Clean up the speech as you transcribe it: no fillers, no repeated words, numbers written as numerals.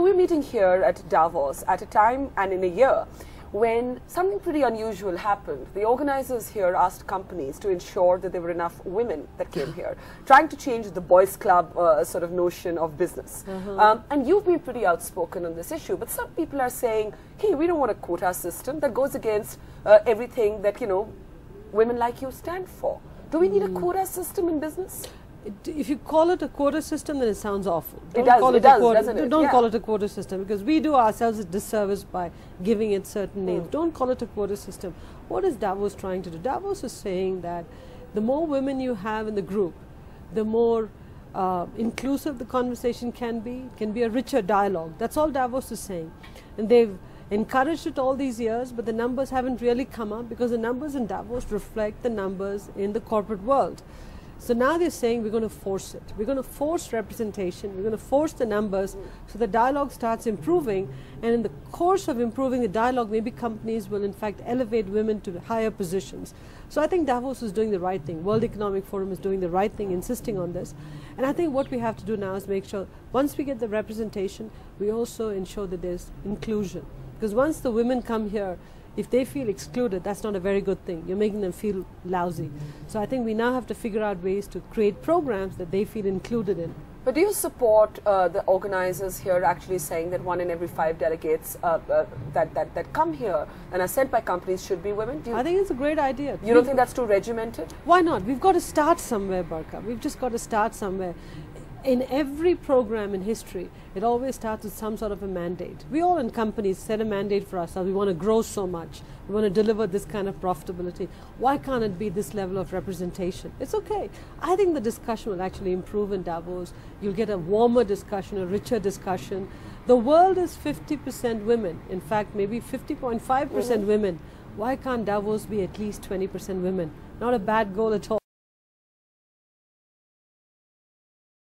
we're meeting here at Davos at a time and in a year when something pretty unusual happened. The organizers here asked companies to ensure that there were enough women that came here, trying to change the boys' club sort of notion of business. And you've been pretty outspoken on this issue, but some people are saying, hey, we don't want a quota system that goes against everything that, you know, women like you stand for. Do we need a quota system in business? If you call it a quota system, then it sounds awful. It does, doesn't it? Don't call it a quota system, because we do ourselves a disservice by giving it certain names. Don't call it a quota system. What is Davos trying to do? Davos is saying that the more women you have in the group, the more inclusive the conversation can be a richer dialogue. That's all Davos is saying. And they've encouraged it all these years, but the numbers haven't really come up because the numbers in Davos reflect the numbers in the corporate world. So now they're saying we're going to force it. We're going to force representation. We're going to force the numbers so the dialogue starts improving. And in the course of improving the dialogue, maybe companies will in fact elevate women to higher positions. So I think Davos is doing the right thing. World Economic Forum is doing the right thing, insisting on this. And I think what we have to do now is make sure once we get the representation, we also ensure that there's inclusion. Because once the women come here, if they feel excluded, that's not a very good thing. You're making them feel lousy. So I think we now have to figure out ways to create programs that they feel included in. But do you support the organizers here actually saying that 1 in every 5 delegates that come here and are sent by companies should be women? I think it's a great idea. You don't think that's too regimented? Why not? We've got to start somewhere, Barka. We've just got to start somewhere. In every program in history, it always starts with some sort of a mandate. We all in companies set a mandate for ourselves. We want to grow so much. We want to deliver this kind of profitability. Why can't it be this level of representation? It's okay. I think the discussion will actually improve in Davos. You'll get a warmer discussion, a richer discussion. The world is 50% women. In fact, maybe 50.5% women. Why can't Davos be at least 20% women? Not a bad goal at all.